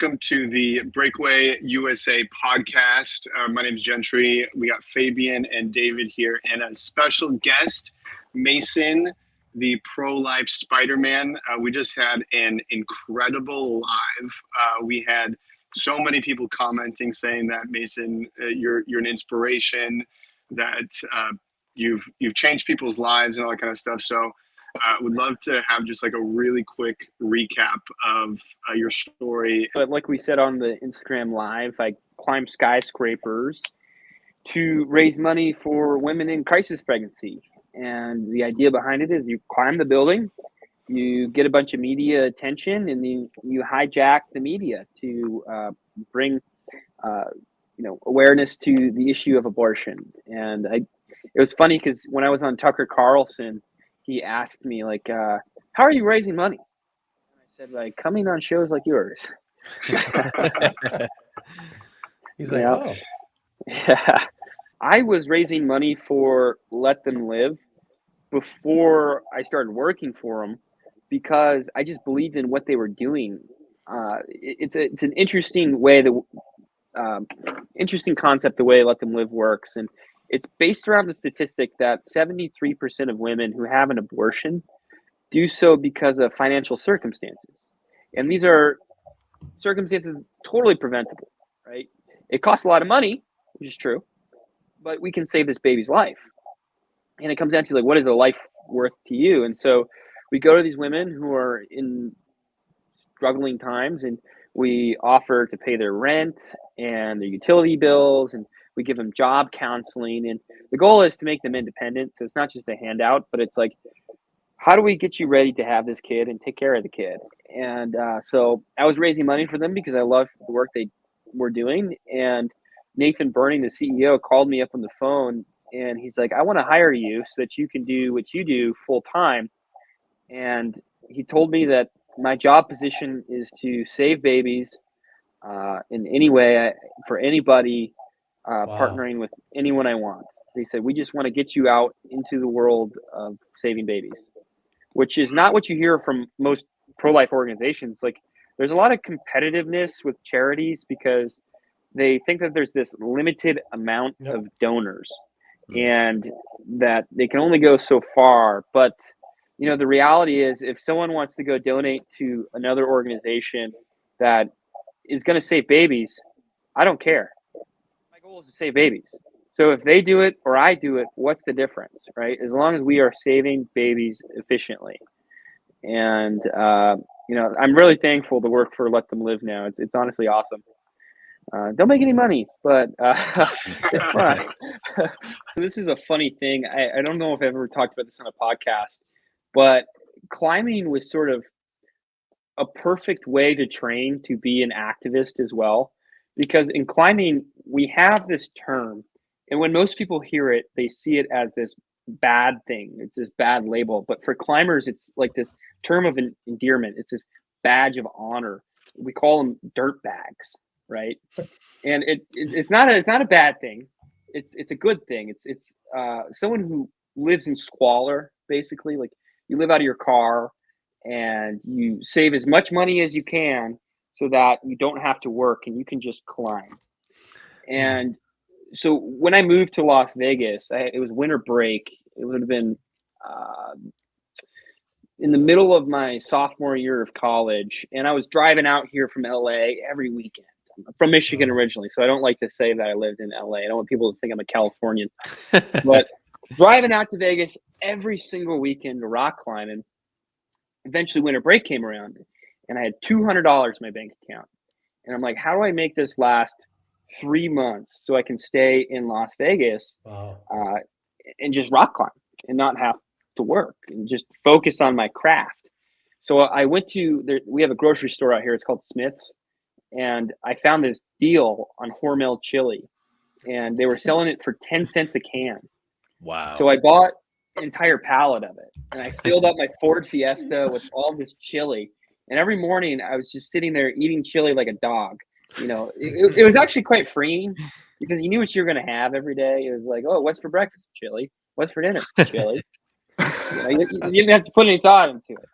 welcome to the Breakaway USA podcast. My name is Gentry. We got Fabian and David here, and a special guest, Mason, the Pro Life Spiderman. We just had an incredible live. We had so many people commenting, saying that Mason, you're an inspiration, that you've changed people's lives and all that kind of stuff. So. Would love to have just like a really quick recap of your story. But like we said on the Instagram live, I climb skyscrapers to raise money for women in crisis pregnancy. And the idea behind it is you climb the building, you get a bunch of media attention, and then you hijack the media to bring awareness to the issue of abortion. And it was funny because when I was on Tucker Carlson, he asked me, like, how are you raising money? And I said, like, coming on shows like yours. He's like, oh. Yeah. I was raising money for Let Them Live before I started working for them because I just believed in what they were doing. It's an interesting way, interesting concept, the way Let Them Live works. And it's based around the statistic that 73% of women who have an abortion do so because of financial circumstances. And these are circumstances totally preventable, right? It costs a lot of money, which is true, but we can save this baby's life. And it comes down to, like, what is a life worth to you? And so we go to these women who are in struggling times, and we offer to pay their rent and their utility bills, and we give them job counseling, and the goal is to make them independent. So it's not just a handout, but it's like, how do we get you ready to have this kid and take care of the kid? And so I was raising money for them because I love the work they were doing. And Nathan Burning, the CEO, called me up on the phone, and he's like, I want to hire you so that you can do what you do full time. And he told me that my job position is to save babies in any way for anybody. Partnering with anyone I want. They said, we just want to get you out into the world of saving babies, which is not what you hear from most pro-life organizations. Like, there's a lot of competitiveness with charities because they think that there's this limited amount of donors and that they can only go so far. But, the reality is, if someone wants to go donate to another organization that is going to save babies, I don't care. Is to save babies. So if they do it or I do it, what's the difference, right? As long as we are saving babies efficiently. And I'm really thankful to work for Let Them Live now. It's honestly awesome. Don't make any money, but it's fun. This is a funny thing. I don't know if I've ever talked about this on a podcast, but climbing was sort of a perfect way to train to be an activist as well. Because in climbing, we have this term, and when most people hear it, they see it as this bad thing. It's this bad label. But for climbers, it's like this term of endearment. It's this badge of honor. We call them dirt bags, right? And it's not a bad thing. It's a good thing. It's someone who lives in squalor, basically. Like, you live out of your car and you save as much money as you can, so that you don't have to work and you can just climb. And so when I moved to Las Vegas, it was winter break. It would have been in the middle of my sophomore year of college. And I was driving out here from LA every weekend. I'm from Michigan originally, so I don't like to say that I lived in LA. I don't want people to think I'm a Californian. But driving out to Vegas every single weekend to rock climbing. Eventually winter break came around, and I had $200 in my bank account. And I'm like, how do I make this last 3 months so I can stay in Las Vegas and just rock climb and not have to work and just focus on my craft? So I went to, we have a grocery store out here. It's called Smith's. And I found this deal on Hormel chili. And they were selling it for 10 cents a can. Wow. So I bought an entire pallet of it. And I filled up my Ford Fiesta with all this chili. And every morning I was just sitting there eating chili like a dog. It was actually quite freeing because you knew what you were going to have every day. It was like, oh, what's for breakfast? Chili. What's for dinner? Chili. You didn't have to put any thought into it.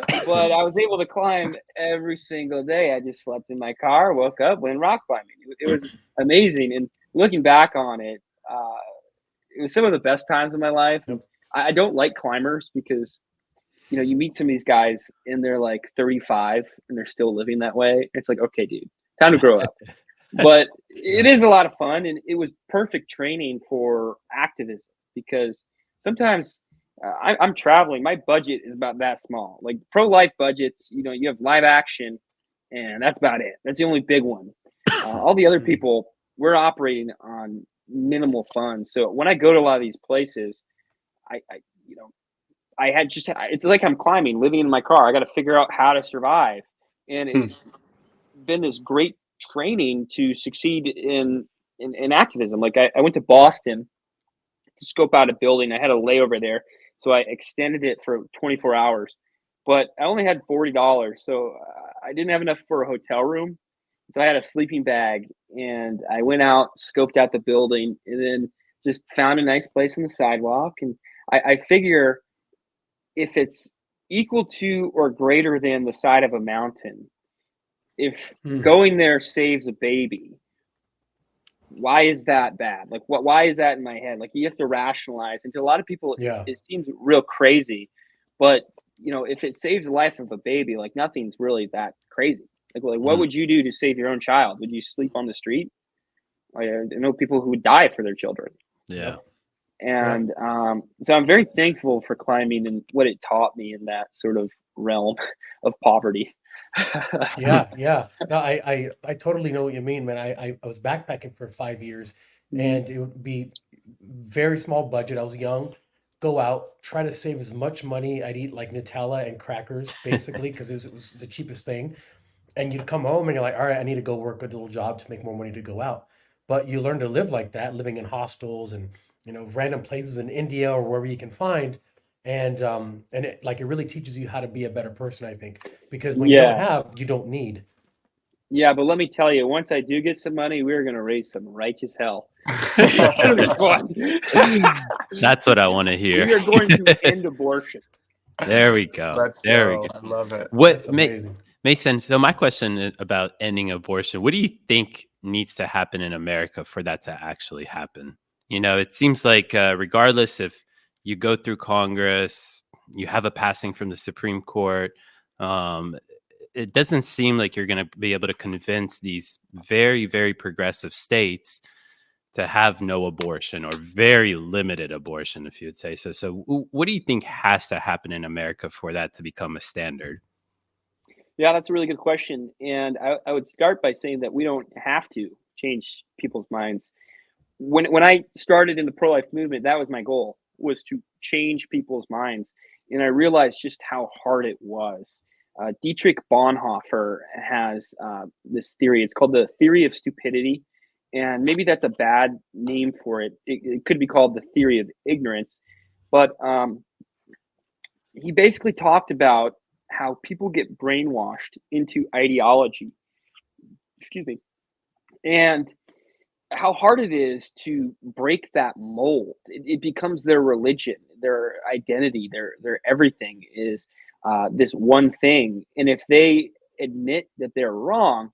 But I was able to climb every single day. I just slept in my car, woke up, went rock climbing. It was amazing. And looking back on it, it was some of the best times of my life. And I don't like climbers because, you know, you meet some of these guys and they're like 35 and they're still living that way. It's like, okay, dude, time to grow up. But it is a lot of fun, and it was perfect training for activism because sometimes I'm traveling. My budget is about that small. Like pro life budgets, you know, you have live action, and that's about it. That's the only big one. All the other people, we're operating on minimal funds. So when I go to a lot of these places, I you know, it's like I'm climbing, living in my car. I got to figure out how to survive, and it's been this great training to succeed in activism. Like I went to Boston to scope out a building. I had a layover there, so I extended it for 24 hours. But I only had $40, so I didn't have enough for a hotel room. So I had a sleeping bag, and I went out, scoped out the building, and then just found a nice place on the sidewalk. And I figure if it's equal to or greater than the side of a mountain, if going there saves a baby, why is that bad? Like, why is that in my head? Like, you have to rationalize. And to a lot of people, it seems real crazy. But, you know, if it saves the life of a baby, like, nothing's really that crazy. Like what would you do to save your own child? Would you sleep on the street? I know people who would die for their children. Yeah. And so I'm very thankful for climbing and what it taught me in that sort of realm of poverty. Yeah. No, I totally know what you mean, man. I was backpacking for 5 years, and it would be very small budget. I was young, go out, try to save as much money. I'd eat like Nutella and crackers, basically, because it was the cheapest thing. And you'd come home and you're like, all right, I need to go work a little job to make more money to go out. But you learn to live like that, living in hostels and, you know, random places in India or wherever you can find. And it really teaches you how to be a better person, I think, because when you don't have, you don't need. Yeah, but let me tell you, once I do get some money, we're going to raise some righteous hell. It's going to be fun. That's what I want to hear. We are going to end abortion. There we go. Let's there go. we go. I love it. What Mason? So my question about ending abortion: what do you think needs to happen in America for that to actually happen? You know, it seems like regardless if you go through Congress, you have a passing from the Supreme Court. It doesn't seem like you're going to be able to convince these very, very progressive states to have no abortion or very limited abortion, if you would say so. So what do you think has to happen in America for that to become a standard? Yeah, that's a really good question. And I would start by saying that we don't have to change people's minds. When I started in the pro-life movement, that was my goal, was to change people's minds. And I realized just how hard it was. Dietrich Bonhoeffer has this theory. It's called the theory of stupidity. And maybe that's a bad name for it. It could be called the theory of ignorance. But he basically talked about how people get brainwashed into ideology. Excuse me. And how hard it is to break that mold. It becomes their religion, their identity, their everything is this one thing. And if they admit that they're wrong,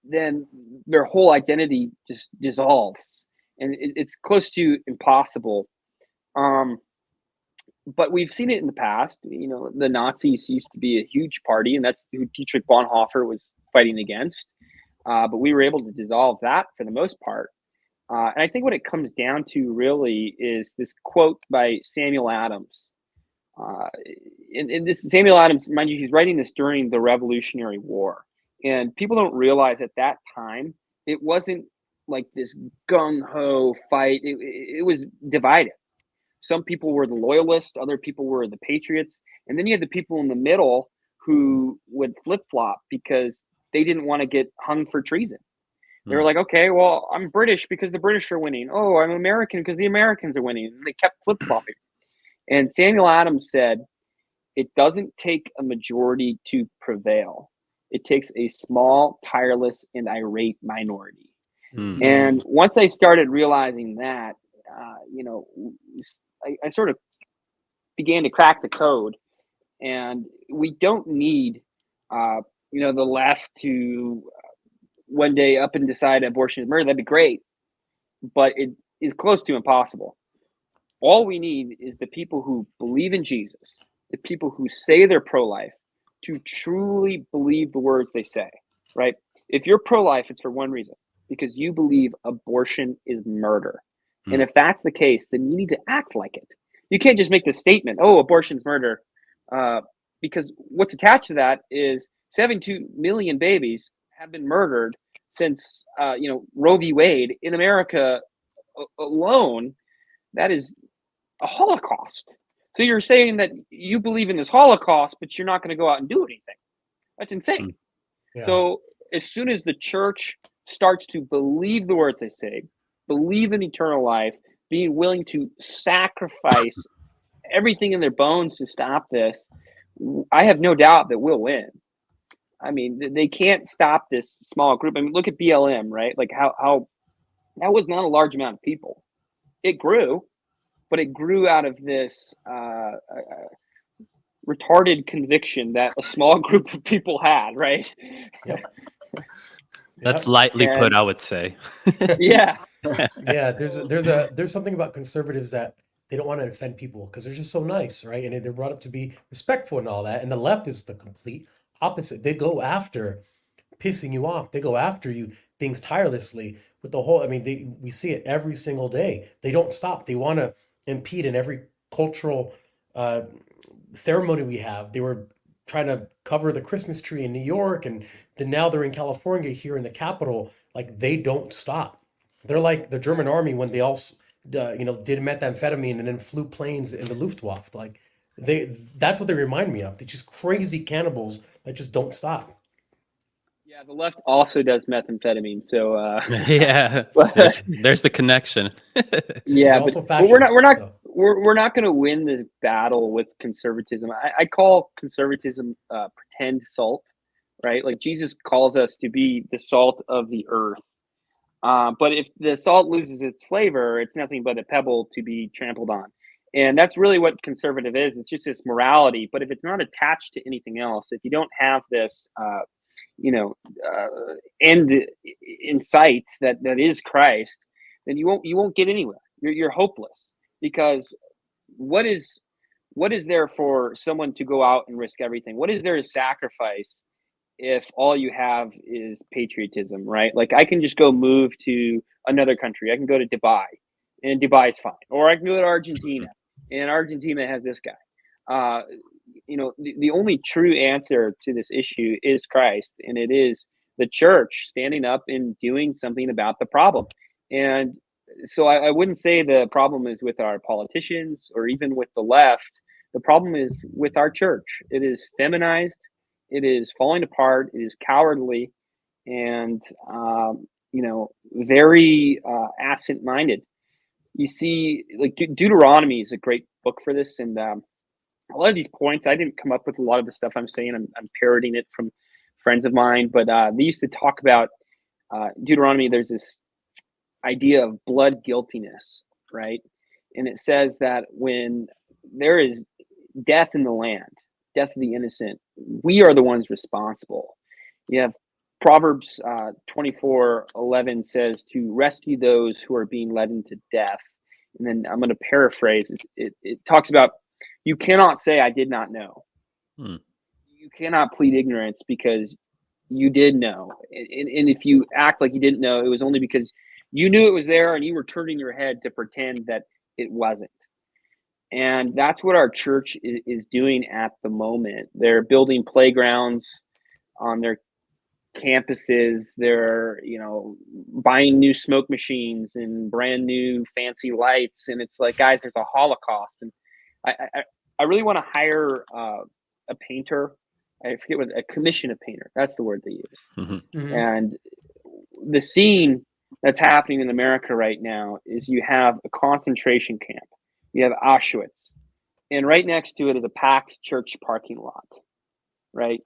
then their whole identity just dissolves, and it's close to impossible. But we've seen it in the past. You know, the Nazis used to be a huge party, and that's who Dietrich Bonhoeffer was fighting against. But we were able to dissolve that for the most part. And I think what it comes down to really is this quote by Samuel Adams. And this Samuel Adams, mind you, he's writing this during the Revolutionary War. And people don't realize at that time, it wasn't like this gung-ho fight. It was divided. Some people were the loyalists, other people were the patriots. And then you had the people in the middle who would flip-flop because they didn't want to get hung for treason. They were like, okay, well, I'm British because the British are winning. Oh, I'm American because the Americans are winning. And they kept flip-flopping. And Samuel Adams said, it doesn't take a majority to prevail. It takes a small, tireless, and irate minority. And once I started realizing that, I sort of began to crack the code. And we don't need, the left to one day up and decide abortion is murder. That'd be great, but it is close to impossible. All we need is the people who believe in Jesus, the people who say they're pro-life, to truly believe the words they say, right? If you're pro-life, it's for one reason, because you believe abortion is murder. And if that's the case, then you need to act like it. You can't just make the statement, oh, abortion's murder, because what's attached to that is 72 million babies have been murdered since, Roe v. Wade. In America alone, that is a Holocaust. So you're saying that you believe in this Holocaust, but you're not going to go out and do anything. That's insane. Yeah. So as soon as the church starts to believe the words they say, believe in eternal life, being willing to sacrifice everything in their bones to stop this, I have no doubt that we'll win. I mean, they can't stop this small group. I mean, look at BLM, right? Like how that was not a large amount of people. It grew, but it grew out of this retarded conviction that a small group of people had, right? Yep. That's lightly put, I would say. Yeah. Yeah, there's something about conservatives that they don't want to offend people because they're just so nice, right? And they're brought up to be respectful and all that. And the left is the complete opposite. They go after pissing you off. They go after you things tirelessly with the whole. I mean, we see it every single day. They don't stop. They want to impede in every cultural ceremony we have. They were trying to cover the Christmas tree in New York, and then now they're in California here in the Capitol. Like, they don't stop. They're like the German army when they all, did methamphetamine and then flew planes in the Luftwaffe. Like, that's what they remind me of. They're just crazy cannibals that just don't stop. Yeah, the left also does methamphetamine. So yeah, there's the connection. Yeah, also but we're not so. we're not going to win this battle with conservatism. I call conservatism pretend salt, right? Like Jesus calls us to be the salt of the earth. But if the salt loses its flavor, it's nothing but a pebble to be trampled on. And that's really what conservative is. It's just this morality. But if it's not attached to anything else, if you don't have this, end in sight that is Christ, then you won't get anywhere. You're hopeless, because what is there for someone to go out and risk everything? What is there to sacrifice if all you have is patriotism, right? Like, I can just go move to another country. I can go to Dubai, and Dubai is fine. Or I can go to Argentina, and Argentina has this guy. The only true answer to this issue is Christ, and it is the church standing up and doing something about the problem. And so I wouldn't say the problem is with our politicians or even with the left. The problem is with our church. It is feminized. It is falling apart. It is cowardly, and very absent-minded. You see, like, Deuteronomy is a great book for this, and a lot of these points, I didn't come up with a lot of the stuff I'm saying. I'm parroting it from friends of mine, but they used to talk about Deuteronomy. There's this idea of blood guiltiness, right? And it says that when there is death in the land, death of the innocent, we are the ones responsible. You have Proverbs 24:11 says to rescue those who are being led into death. And then I'm going to paraphrase. It talks about, you cannot say, I did not know. You cannot plead ignorance because you did know. And if you act like you didn't know, it was only because you knew it was there and you were turning your head to pretend that it wasn't. And that's what our church is doing at the moment. They're building playgrounds on their campuses. They're, buying new smoke machines and brand new fancy lights. And it's like, guys, there's a Holocaust. And I really want to hire a painter. I forget what, commission a painter. That's the word they use. Mm-hmm. And the scene that's happening in America right now is you have a concentration camp. You have Auschwitz, and right next to it is a packed church parking lot, right?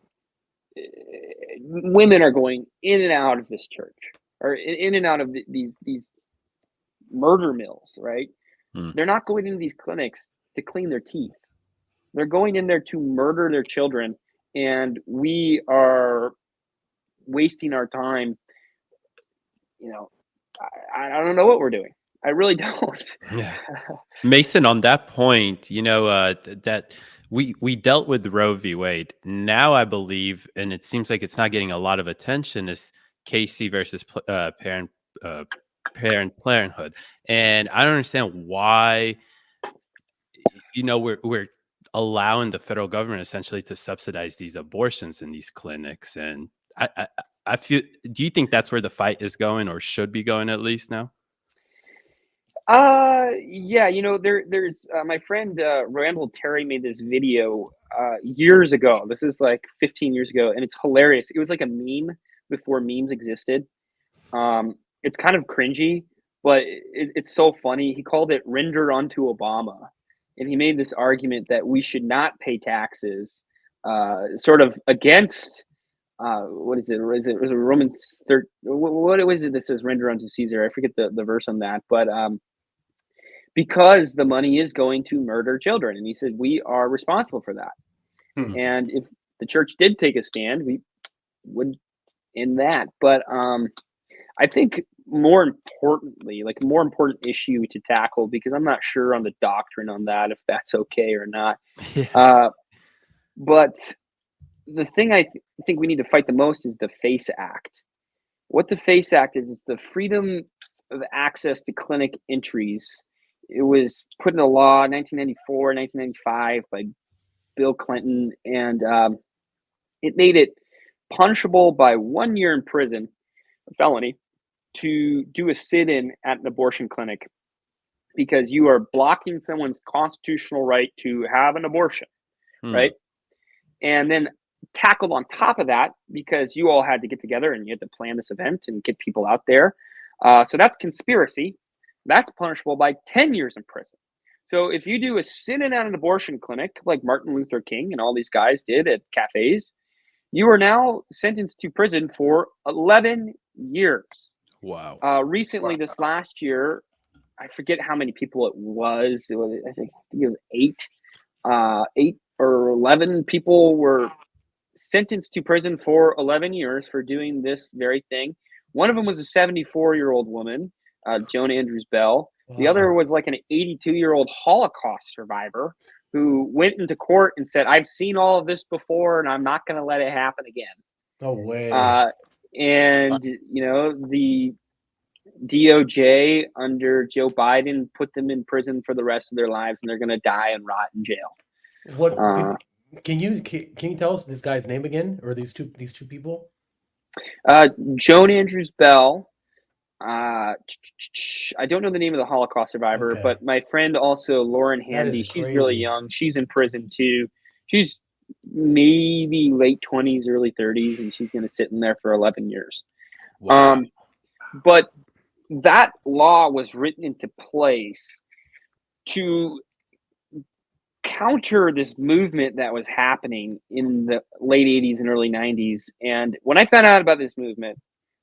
Women are going in and out of this church, or in and out of these murder mills, right? They're not going into these clinics to clean their teeth. They're going in there to murder their children, and we are wasting our time. I don't know what we're doing. I really don't. Yeah. Mason, on that point, that we dealt with Roe v. Wade. Now I believe, and it seems like it's not getting a lot of attention, is Casey versus Planned Parenthood, and I don't understand why. We're allowing the federal government essentially to subsidize these abortions in these clinics, and I feel. Do you think that's where the fight is going, or should be going at least now? Yeah, there's my friend Randall Terry made this video years ago. This is like 15 years ago, and it's hilarious. It was like a meme before memes existed. It's kind of cringy, but it's so funny. He called it "Render unto Obama," and he made this argument that we should not pay taxes, sort of against. What is it? Was it Romans 13? What was it that says "Render unto Caesar"? I forget the verse on that, but because the money is going to murder children. And he said, we are responsible for that. And if the church did take a stand, we would end that. But I think more importantly, like a more important issue to tackle, because I'm not sure on the doctrine on that, if that's okay or not. Yeah. But the thing I think we need to fight the most is the FACE Act. What the FACE Act is the freedom of access to clinic entries. It was put into law in 1994, 1995 by Bill Clinton, and it made it punishable by 1 year in prison, a felony, to do a sit-in at an abortion clinic because you are blocking someone's constitutional right to have an abortion, right? And then tackled on top of that, because you all had to get together and you had to plan this event and get people out there. So that's conspiracy. That's punishable by 10 years in prison. So if you do a sit-in at an abortion clinic like Martin Luther King and all these guys did at cafes, you are now sentenced to prison for 11 years. Wow. Recently, this last year, I forget how many people it was. I think it was 8 or 11 people were sentenced to prison for 11 years for doing this very thing. One of them was a 74-year-old woman, Joan Andrews Bell. Wow. The other was like an 82-year-old Holocaust survivor who went into court and said, I've seen all of this before and I'm not going to let it happen again. No way. And, the DOJ under Joe Biden put them in prison for the rest of their lives, and they're going to die and rot in jail. What can you tell us this guy's name again, or these two people? Joan Andrews Bell. I don't know the name of the Holocaust survivor, Okay. but my friend also, Lauren Handy, she's really young. She's in prison too. She's maybe late 20s, early 30s, and she's going to sit in there for 11 years. Wow. But that law was written into place to counter this movement that was happening in the late 80s and early 90s. And when I found out about this movement,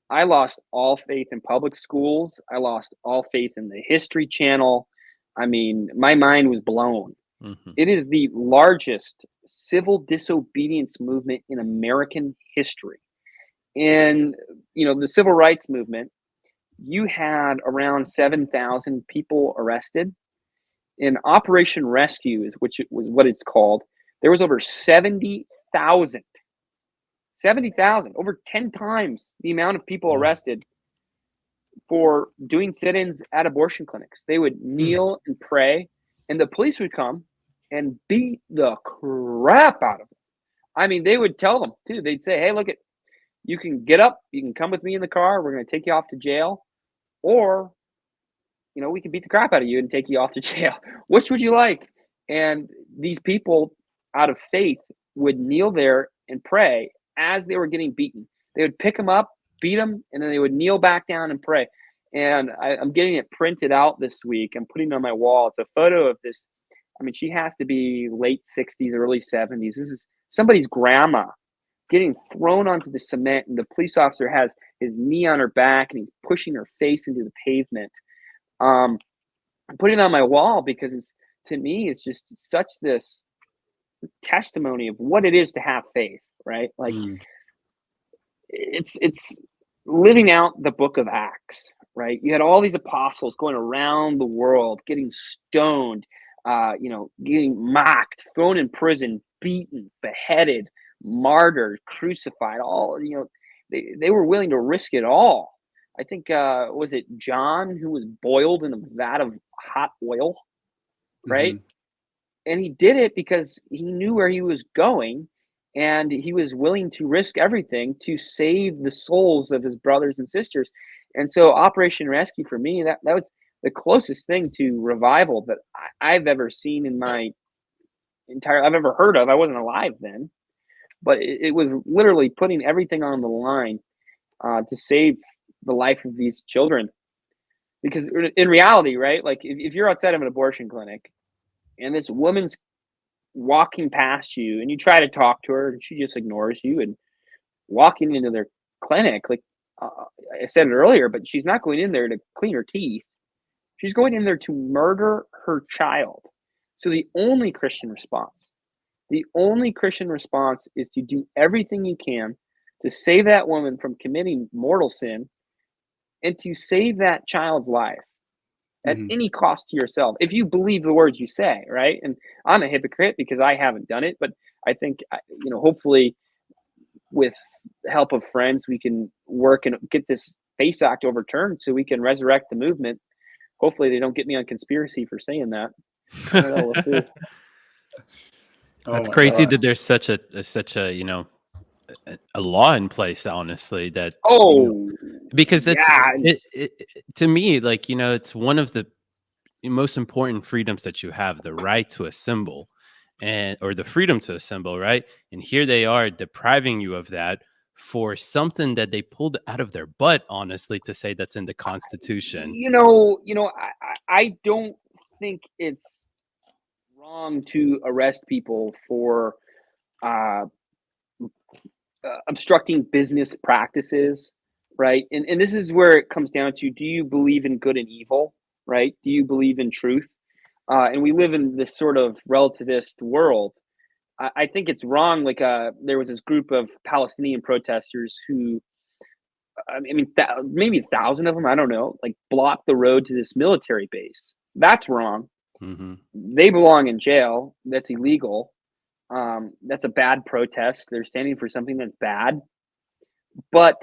I lost all faith in public schools. I lost all faith in the History Channel. I mean, my mind was blown. Mm-hmm. It is the largest civil disobedience movement in American history. And, the civil rights movement, you had around 7,000 people arrested. In Operation Rescue, which was what it's called, there was over 70,000. 70,000, over 10 times the amount of people arrested for doing sit-ins at abortion clinics. They would kneel and pray, and the police would come and beat the crap out of them. I mean, they would tell them, too. They'd say, hey, look, you can get up. You can come with me in the car. We're going to take you off to jail. Or, we can beat the crap out of you and take you off to jail. Which would you like? And these people, out of faith, would kneel there and pray as they were getting beaten. They would pick them up, beat them, and then they would kneel back down and pray. And I'm getting it printed out this week. I'm putting it on my wall. It's a photo of this. I mean, she has to be late 60s, early 70s. This is somebody's grandma getting thrown onto the cement, and the police officer has his knee on her back, and he's pushing her face into the pavement. I'm putting it on my wall because to me, it's just such this testimony of what it is to have faith, right? Like it's living out the book of Acts, right? You had all these apostles going around the world, getting stoned, getting mocked, thrown in prison, beaten, beheaded, martyred, crucified. All they were willing to risk it all. I think was it John who was boiled in a vat of hot oil, right? And he did it because he knew where he was going, and he was willing to risk everything to save the souls of his brothers and sisters. And so Operation Rescue for me, that was the closest thing to revival that I've ever seen in my I've ever heard of. I wasn't alive then, but it was literally putting everything on the line to save the life of these children. Because in reality, right, like if you're outside of an abortion clinic and this woman's walking past you and you try to talk to her and she just ignores you, and walking into their clinic, like I said it earlier, but she's not going in there to clean her teeth. She's going in there to murder her child. So the only Christian response is to do everything you can to save that woman from committing mortal sin and to save that child's life at any cost to yourself, if you believe the words you say, right? And I'm a hypocrite because I haven't done it, but I think, hopefully with the help of friends, we can work and get this FACE Act overturned so we can resurrect the movement. Hopefully they don't get me on conspiracy for saying that. I don't know, we'll see. That's crazy that there's such a law in place, honestly, that because it's to me, like, it's one of the most important freedoms that you have, the right to assemble or the freedom to assemble, right? And here they are depriving you of that for something that they pulled out of their butt, honestly, to say that's in the Constitution. I don't think it's wrong to arrest people for obstructing business practices, right? And this is where it comes down to, do you believe in good and evil, right? Do you believe in truth? And we live in this sort of relativist world. I think it's wrong. Like there was this group of Palestinian protesters who, maybe 1,000 of them, I don't know, like blocked the road to this military base. That's wrong. They belong in jail. That's illegal. That's a bad protest. They're standing for something that's bad. But,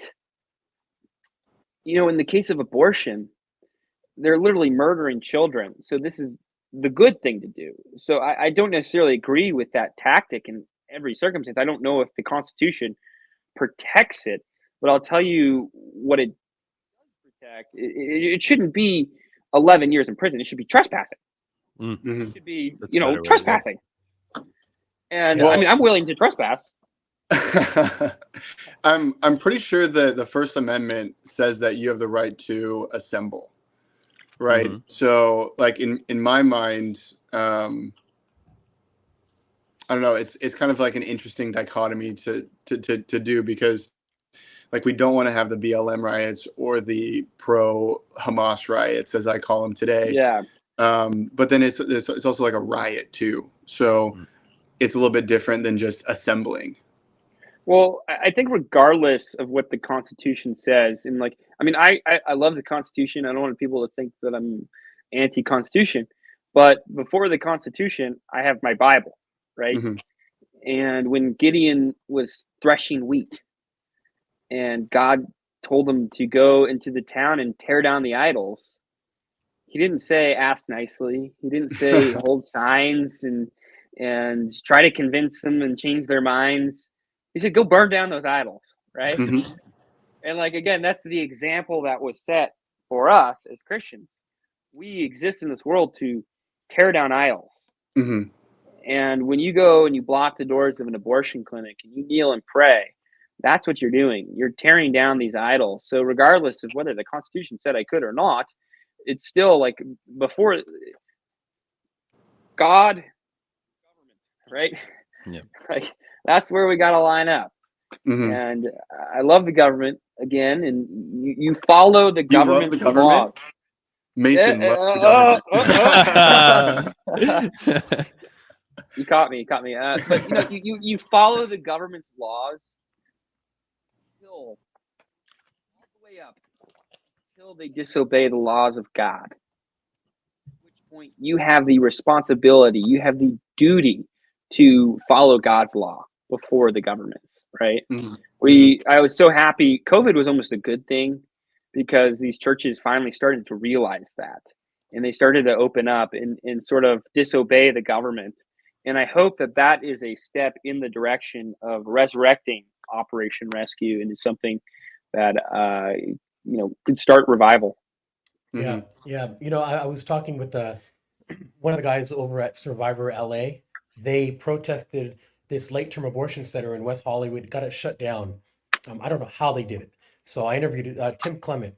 in the case of abortion, they're literally murdering children. So this is the good thing to do. So I don't necessarily agree with that tactic in every circumstance. I don't know if the Constitution protects it, but I'll tell you what it does protect. It shouldn't be 11 years in prison. It should be trespassing. It should be, trespassing. And I'm willing to trespass. I'm pretty sure that the First Amendment says that you have the right to assemble, right? So, like in my mind, I don't know. It's kind of like an interesting dichotomy to do, because, like, we don't want to have the BLM riots or the pro Hamas riots, as I call them today. Yeah. But then it's also like a riot too. So it's a little bit different than just assembling. Well, I think regardless of what the Constitution says, and I love the Constitution. I don't want people to think that I'm anti-Constitution, but before the Constitution, I have my Bible, right? And when Gideon was threshing wheat and God told him to go into the town and tear down the idols, he didn't say ask nicely. He didn't say hold signs and try to convince them and change their minds. He said, go burn down those idols, right? And again, that's the example that was set for us as Christians. We exist in this world to tear down idols. And when you go and you block the doors of an abortion clinic and you kneel and pray, that's what you're doing. You're tearing down these idols. So regardless of whether the Constitution said I could or not, it's still like before God, government, right? Yeah. That's where we got to line up. And I love the government again, and you follow the government's laws. Mason loves the government. You caught me. But you know, you follow the government's laws till all the way up until they disobey the laws of God. At which point you have the responsibility, you have the duty to follow God's law before the government's, right? I was so happy. COVID was almost a good thing because these churches finally started to realize that. And they started to open up and sort of disobey the government. And I hope that is a step in the direction of resurrecting Operation Rescue into something that, could start revival. Yeah. You know, I was talking with one of the guys over at Survivor LA. They protested this late-term abortion center in West Hollywood, got it shut down. I don't know how they did it. So I interviewed Tim Clement,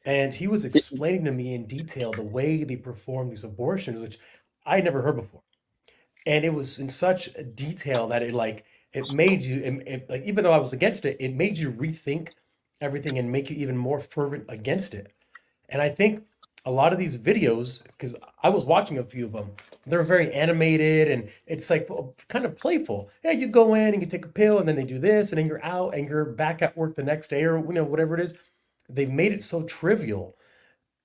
and he was explaining to me in detail the way they perform these abortions, which I never heard before. And it was in such detail that it made you, like, even though I was against it, it made you rethink everything and make you even more fervent against it. And I think a lot of these videos, because I was watching a few of them, they're very animated and it's like kind of playful. Yeah, you go in and you take a pill and then they do this and then you're out and you're back at work the next day or whatever it is. They've made it so trivial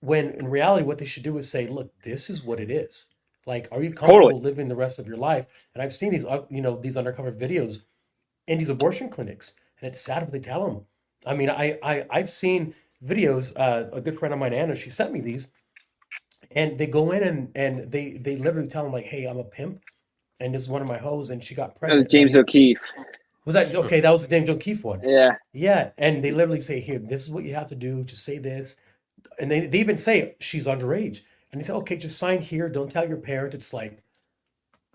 when in reality what they should do is say, look, this is what it is. Like, are you comfortable living the rest of your life? And I've seen these undercover videos in these abortion clinics, and it's sad what they tell them. I mean, I've seen videos. A good friend of mine, Anna, she sent me these, and they go in and they literally tell them like, "Hey, I'm a pimp, and this is one of my hoes, and she got That pregnant." was James O'Keefe. Was that okay? That was the James O'Keefe one. Yeah. Yeah, and they literally say, "Here, this is what you have to do. Just say this," and they even say she's underage, and they say, "Okay, just sign here. Don't tell your parent." It's like,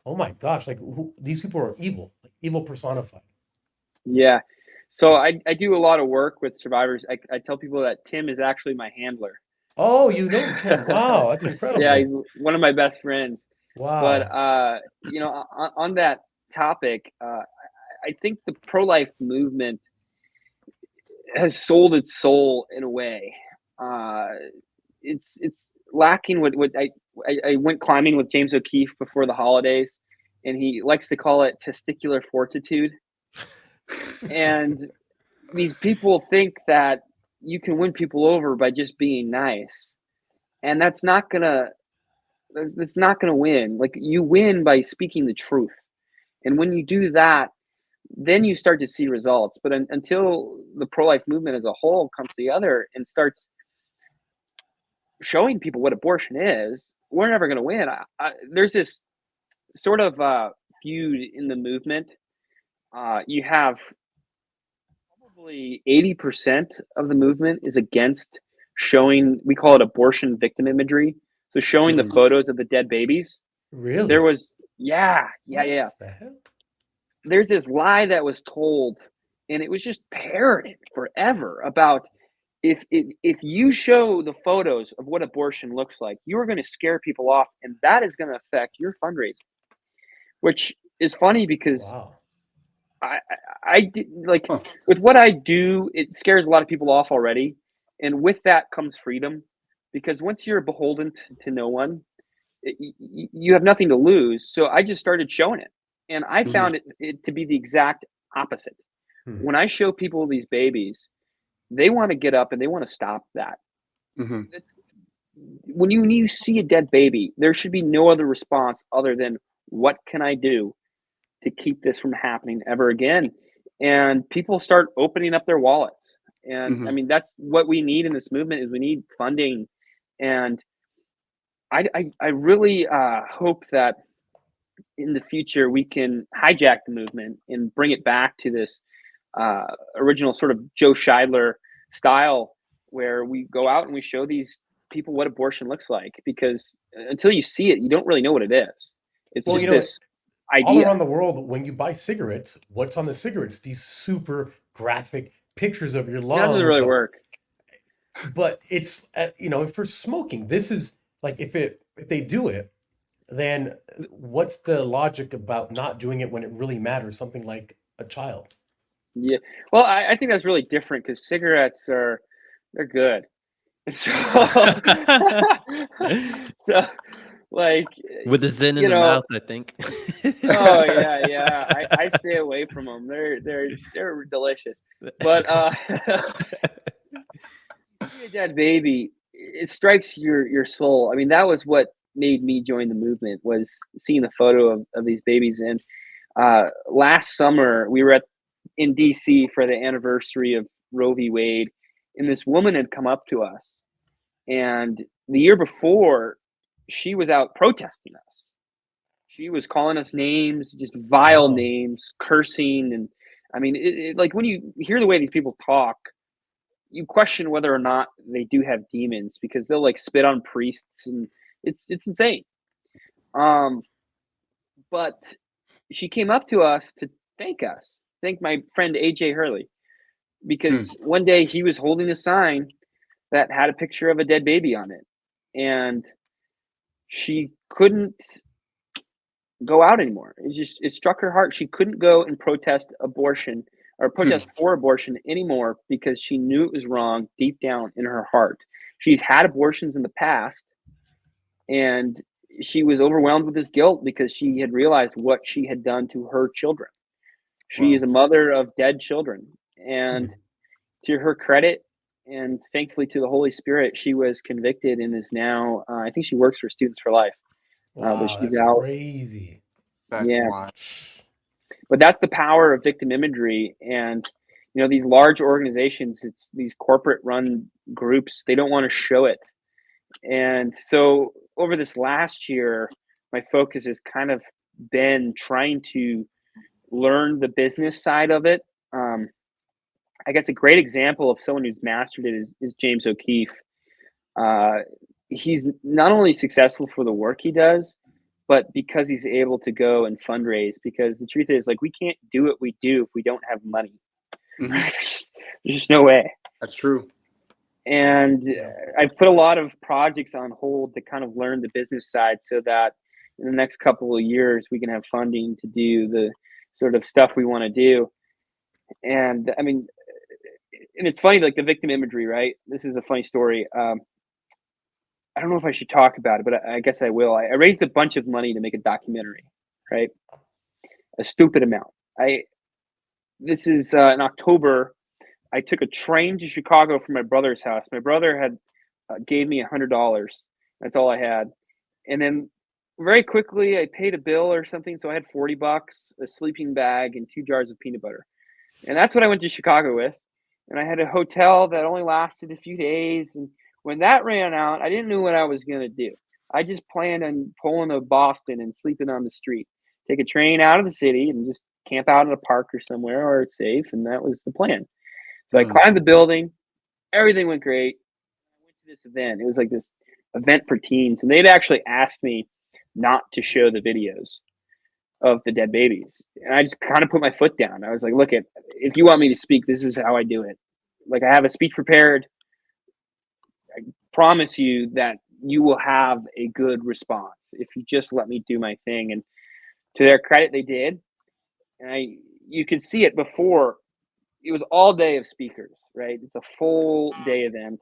oh my gosh, like these people are evil, like evil personified. Yeah. So I do a lot of work with survivors. I tell people that Tim is actually my handler. Oh, you know Tim. Wow, that's incredible. Yeah, he's one of my best friends. Wow. But on that topic, I think the pro-life movement has sold its soul in a way. It's lacking what I went climbing with James O'Keefe before the holidays, and he likes to call it testicular fortitude. And these people think that you can win people over by just being nice, and that's not gonna win. Like, you win by speaking the truth, and when you do that, then you start to see results. But until the pro-life movement as a whole comes together and starts showing people what abortion is, we're never going to win. There's this sort of feud in the movement. You have probably 80% of the movement is against showing, we call it abortion victim imagery. So showing the photos of the dead babies. Really? There was, yeah. There's this lie that was told, and it was just parroted forever about if you show the photos of what abortion looks like, you are going to scare people off, and that is going to affect your fundraising. Which is funny because wow. I did, like, with what I do, it scares a lot of people off already, and with that comes freedom, because once you're beholden to no one, you have nothing to lose. So I just started showing it, and I found it to be the exact opposite. When I show people these babies, they want to get up and they want to stop that. When you see a dead baby, there should be no other response other than, what can I do to keep this from happening ever again? And people start opening up their wallets. And I mean, that's what we need in this movement, is we need funding. And I really hope that in the future we can hijack the movement and bring it back to this original sort of Joe Scheidler style, where we go out and we show these people what abortion looks like, because until you see it, you don't really know what it is. It's just this idea. All around the world, when you buy cigarettes, what's on the cigarettes? These super graphic pictures of your lungs. It doesn't really work. But it's, if for smoking, this is like, if they do it, then what's the logic about not doing it when it really matters? Something like a child. Yeah. Well, I think that's really different, because cigarettes they're good. So like with the Zen in the mouth, I think. Oh yeah. I stay away from them. They're delicious. But see a dead baby, it strikes your soul. I mean, that was what made me join the movement, was seeing the photo of these babies. And last summer we were in DC for the anniversary of Roe v. Wade, and this woman had come up to us, and the year before she was out protesting us. She was calling us names, just vile names, cursing. And I mean, it, like when you hear the way these people talk, you question whether or not they do have demons, because they'll like spit on priests, and it's insane. But she came up to us to thank my friend AJ Hurley, because one day he was holding a sign that had a picture of a dead baby on it, and she couldn't go out anymore. It struck her heart. She couldn't go and protest abortion or protest for abortion anymore, because she knew it was wrong deep down in her heart. She's had abortions in the past, and she was overwhelmed with this guilt because she had realized what she had done to her children. She is a mother of dead children, and to her credit, and thankfully to the Holy Spirit, she was convicted and is now, I think she works for Students for Life. Wow, but she's that's out. crazy. That's wild. But that's the power of victim imagery. And, these large organizations, it's these corporate run groups, they don't want to show it. And so over this last year, my focus has kind of been trying to learn the business side of it. I guess a great example of someone who's mastered it is James O'Keefe. He's not only successful for the work he does, but because he's able to go and fundraise. Because the truth is, like, we can't do what we do if we don't have money. There's just no way. That's true. And I've put a lot of projects on hold to kind of learn the business side, so that in the next couple of years we can have funding to do the sort of stuff we want to do. And I mean, and it's funny, like the victim imagery, right? This is a funny story. I don't know if I should talk about it, but I guess I will. I raised a bunch of money to make a documentary, right? A stupid amount. This is in October. I took a train to Chicago from my brother's house. My brother had gave me $100. That's all I had. And then very quickly I paid a bill or something. So I had $40, a sleeping bag, and 2 jars of peanut butter. And that's what I went to Chicago with. And I had a hotel that only lasted a few days. And when that ran out, I didn't know what I was going to do. I just planned on pulling to Boston and sleeping on the street. Take a train out of the city and just camp out in a park or somewhere where it's safe. And that was the plan. So I climbed the building. Everything went great. I went to this event. It was like this event for teens. And they'd actually asked me not to show the videos of the dead babies. And I just kind of put my foot down. I was like, look, if you want me to speak, this is how I do it. Like, I have a speech prepared. I promise you that you will have a good response if you just let me do my thing. And to their credit, they did. And you could see it before. It was all day of speakers, right? It's a full day event.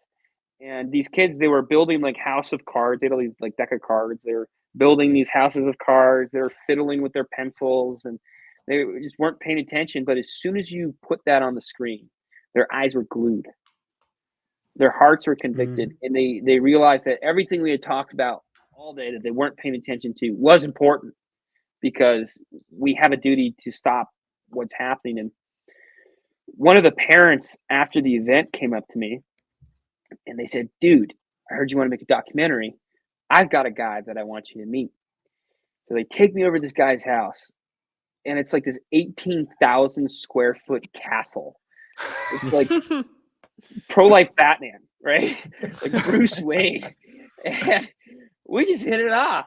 And these kids, they were building like house of cards. They had all these like deck of cards. They were building these houses of cards. They were fiddling with their pencils, and they just weren't paying attention. But as soon as you put that on the screen, their eyes were glued. Their hearts were convicted, and they realized that everything we had talked about all day that they weren't paying attention to was important, because we have a duty to stop what's happening. And one of the parents after the event came up to me and they said, dude, I heard you want to make a documentary. I've got a guy that I want you to meet. So they take me over to this guy's house, and it's like this 18,000 square foot castle. It's like Pro Life Batman, right? Like Bruce Wayne. And we just hit it off,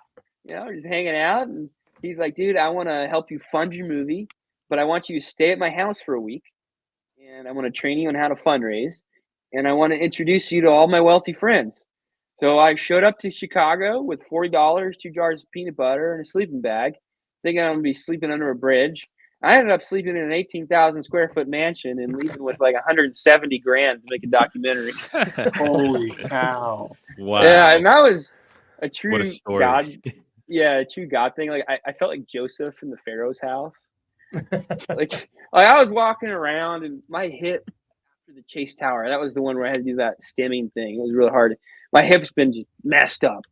just hanging out. And he's like, dude, I want to help you fund your movie, but I want you to stay at my house for a week. And I want to train you on how to fundraise. And I want to introduce you to all my wealthy friends. So I showed up to Chicago with $40, 2 jars of peanut butter, and a sleeping bag, thinking I'm going to be sleeping under a bridge. I ended up sleeping in an 18,000 square foot mansion and leaving with like 170 grand to make a documentary. Holy cow. Wow. Yeah, and that a true What a story. God. Yeah, a true God thing. Like I felt like Joseph in the Pharaoh's house. like I was walking around and my hip after the Chase Tower, that was the one where I had to do that stimming thing. It was really hard. My hip's been just messed up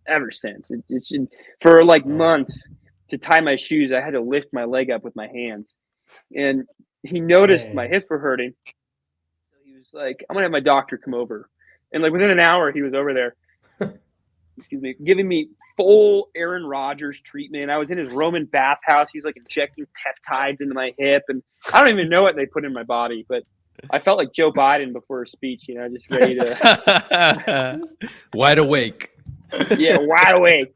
ever since. It's for like months to tie my shoes. I had to lift my leg up with my hands, and he noticed my hips were hurting. So he was like, "I'm gonna have my doctor come over," and like within an hour, he was over there. Excuse me, giving me full Aaron Rodgers treatment. I was in his Roman bathhouse. He's like injecting peptides into my hip, and I don't even know what they put in my body, but I felt like Joe Biden before a speech, just ready to wide awake. Yeah, wide awake.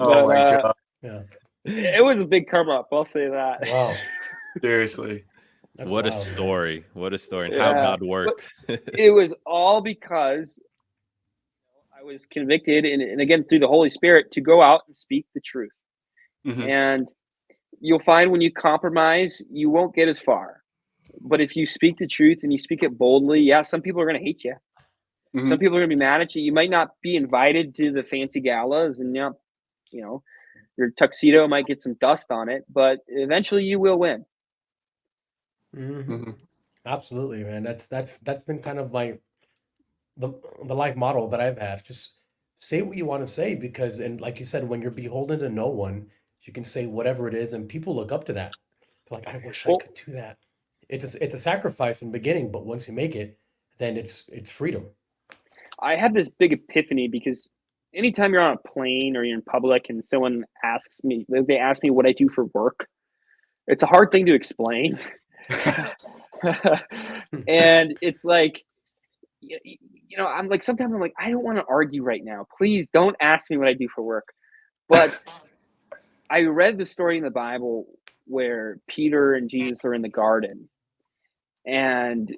Oh my God. Yeah. It was a big come up, I'll say that. Wow. Seriously. That's What wild, a story. Man. What a story. And how God works. It was all because I was convicted, and again, through the Holy Spirit, to go out and speak the truth. Mm-hmm. And you'll find when you compromise, you won't get as far. But if you speak the truth and you speak it boldly, yeah, some people are going to hate you. Mm-hmm. Some people are going to be mad at you. You might not be invited to the fancy galas, and your tuxedo might get some dust on it, but eventually you will win. Mm-hmm. Mm-hmm. Absolutely, man. That's been kind of the life model that I've had. Just say what you want to say, because, and like you said, when you're beholden to no one, you can say whatever it is, and people look up to that. They're like, I wish I could do that. It's a sacrifice in the beginning, but once you make it, then it's freedom. I had this big epiphany because anytime you're on a plane or you're in public and someone they ask me what I do for work, it's a hard thing to explain. And it's like, I'm like, sometimes I'm like, I don't want to argue right now. Please don't ask me what I do for work. But I read the story in the Bible where Peter and Jesus are in the garden, and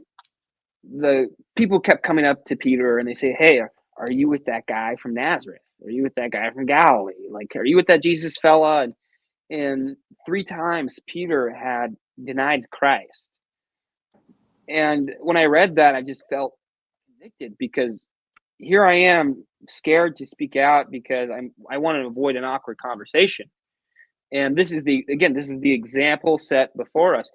the people kept coming up to Peter and they say, "Hey, are you with that guy from Nazareth? Are you with that guy from Galilee? Like, are you with that Jesus fella?" And 3 times Peter had denied Christ. And when I read that, I just felt convicted, because here I am scared to speak out because I want to avoid an awkward conversation. And this is the example set before us.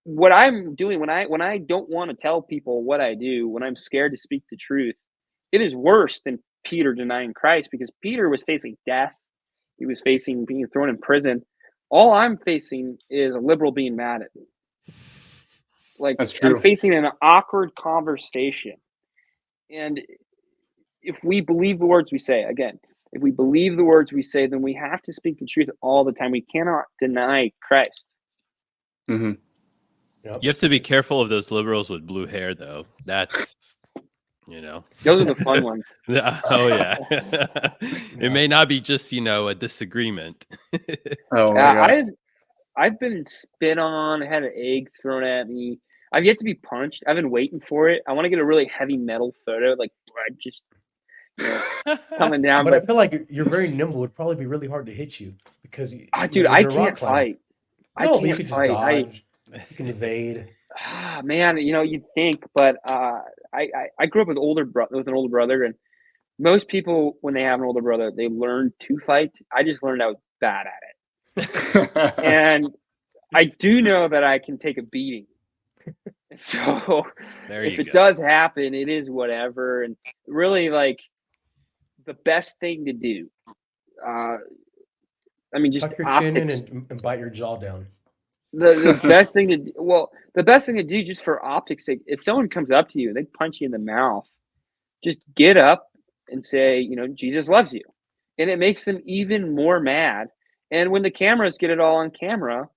What I'm doing when I don't want to tell people what I do, when I'm scared to speak the truth, it is worse than Peter denying Christ, because Peter was facing death. He was facing being thrown in prison. All I'm facing is a liberal being mad at me. Like, that's true. I'm facing an awkward conversation. And if we believe the words we say, again, if we believe the words we say, then we have to speak the truth all the time. We cannot deny Christ. Mm-hmm. Yep. You have to be careful of those liberals with blue hair, though. That's, Those are the fun ones. Oh, yeah. It may not be just, a disagreement. Oh, my God. I've been spit on, had an egg thrown at me. I've yet to be punched. I've been waiting for it. I want to get a really heavy metal photo, like blood just coming down. But I feel like you're very nimble. It'd probably be really hard to hit you, because dude, I can't fight. No, but you could just dodge. You can evade. Man, you'd think, but I grew up with with an older brother, and most people, when they have an older brother, they learn to fight. I just learned I was bad at it. And I do know that I can take a beating. So if it does happen, it is whatever. And really, like, the best thing to do, just tuck your chin in and bite your jaw down. The best thing to do, just for optics sake, if someone comes up to you and they punch you in the mouth, just get up and say, Jesus loves you. And it makes them even more mad. And when the cameras get it all on camera,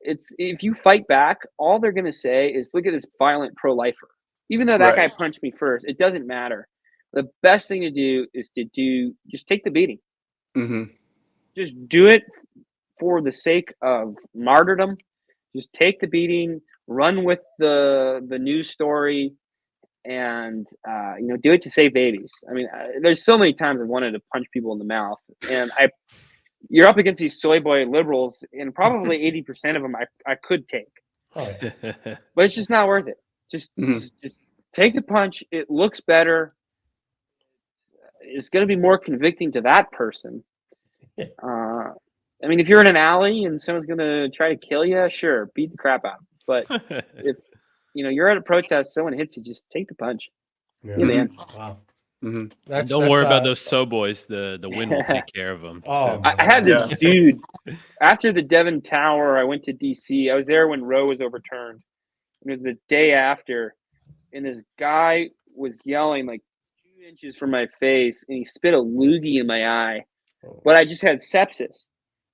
if you fight back, all they're going to say is, look at this violent pro-lifer. Even though that guy punched me first, it doesn't matter. The best thing to do is just take the beating. Mm-hmm. Just do it for the sake of martyrdom. Just take the beating, run with the news story, and do it to save babies. I mean, there's so many times I've wanted to punch people in the mouth, and you're up against these soy boy liberals, and probably 80% of them I could take. Oh. But it's just not worth it. Just take the punch. It looks better. it's going to be more convicting to that person. I mean, if you're in an alley and someone's going to try to kill you, sure, beat the crap out. But if you're at a protest, someone hits you, just take the punch. Yeah, man. Wow. Don't worry about those boys. The wind will take care of them. Oh, I had this dude after the Devon Tower. I went to DC. I was there when Roe was overturned. It was the day after, and this guy was yelling like 2 inches from my face, and he spit a loogie in my eye. But I just had sepsis,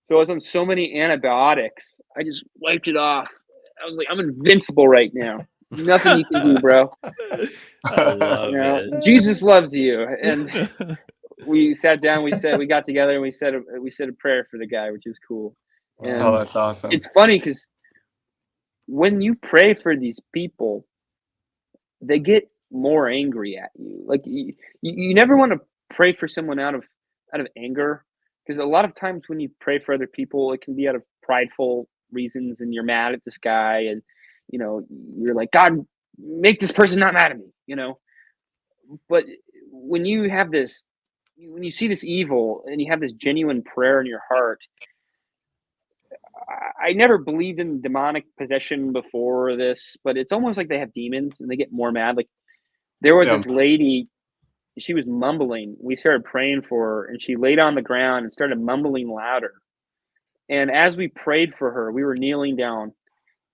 so I was on so many antibiotics. I just wiped it off. I was like, I'm invincible right now. Nothing you can do, bro. I love it. Jesus loves you. And we sat down. We got together and we said a prayer for the guy, which is cool. And oh, that's awesome. It's funny because when you pray for these people, they get more angry at you. Like you never want to pray for someone out of anger, because a lot of times when you pray for other people, it can be out of prideful reasons, and you're mad at this guy, and you're like, God, make this person not mad at me, But when you see this evil and you have this genuine prayer in your heart, I never believed in demonic possession before this, but it's almost like they have demons and they get more mad. Like there was this lady, she was mumbling. We started praying for her, and she laid on the ground and started mumbling louder. And as we prayed for her, we were kneeling down.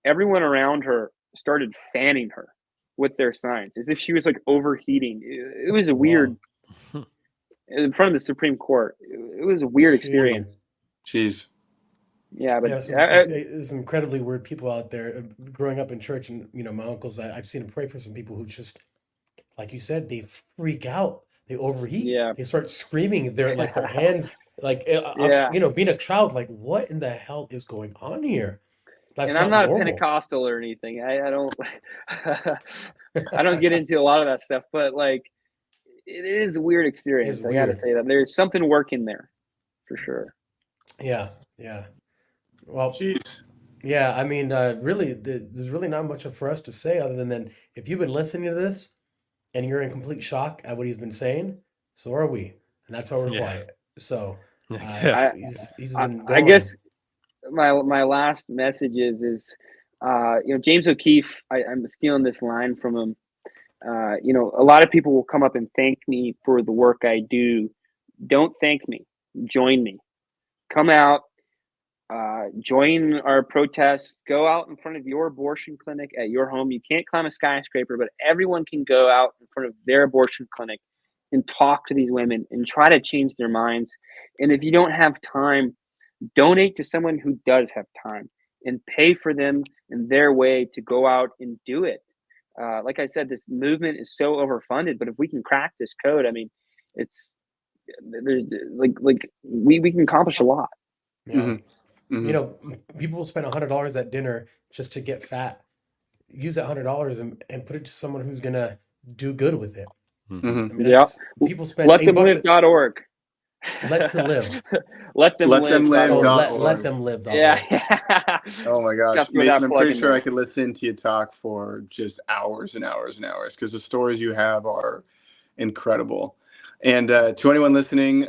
Everyone around her started fanning her with their signs, as if she was like overheating. It was a weird, in front of the Supreme Court. It was a weird experience. Jeez. Yeah, but it's incredibly weird people out there. Growing up in church, and my uncles, I've seen them pray for some people who just, like you said, they freak out, they overheat, they start screaming. They're like their hands, like being a child, like what in the hell is going on here? That's and I'm not normal. a Pentecostal or anything. I don't I don't get into a lot of that stuff, but like it is a weird experience. I gotta say that there's something working there for sure. Yeah. Well, jeez. Yeah, I mean, really, there's really not much for us to say other than if you've been listening to this and you're in complete shock at what he's been saying, so are we, and that's why we're quiet. So he's been going. I guess my last message is James O'Keefe. I'm stealing this line from him. A lot of people will come up and thank me for the work I do. Don't thank me. Join me. Come out. Join our protests. Go out in front of your abortion clinic at your home. You can't climb a skyscraper, but everyone can go out in front of their abortion clinic and talk to these women and try to change their minds. And if you don't have time, donate to someone who does have time and pay for them in their way to go out and do it. Like I said, this movement is so overfunded, but if we can crack this code, I mean, there's we can accomplish a lot. Yeah. Mm-hmm. People will spend $100 at dinner just to get fat. Use that $100 and put it to someone who's gonna do good with it. Mm-hmm. I mean, people spend letthemlive.org. Let to live. Let them live. Let them live. Yeah. Oh my gosh, Mason, I'm pretty sure I could listen to you talk for just hours and hours and hours because the stories you have are incredible. And to anyone listening,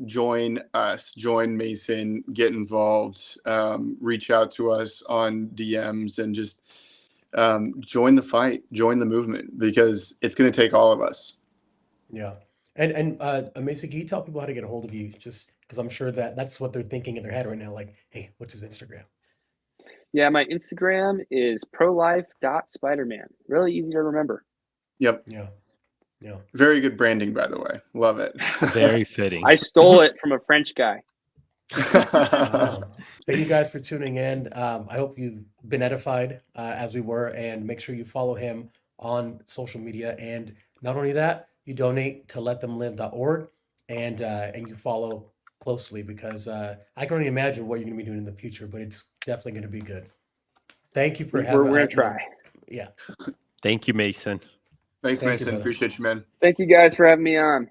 join us, join Mason, get involved, reach out to us on DMs, and just join the fight, join the movement, because it's going to take all of us. Yeah. And Mason, can you tell people how to get a hold of you? Just because I'm sure that's what they're thinking in their head right now. Like, hey, what's his Instagram? Yeah, my Instagram is prolife.spiderman. Really easy to remember. Yep. Yeah. Very good branding, by the way. Love it. Very fitting. I stole it from a French guy. Thank you guys for tuning in. I hope you've been edified as we were, and make sure you follow him on social media. And not only that, you donate to letthemlive.org and you follow closely, because I can only imagine what you're going to be doing in the future, but it's definitely going to be good. Thank you for having me. We're going to try. Yeah. Thank you, Mason. Thanks, Mason. Appreciate you, man. Thank you guys for having me on.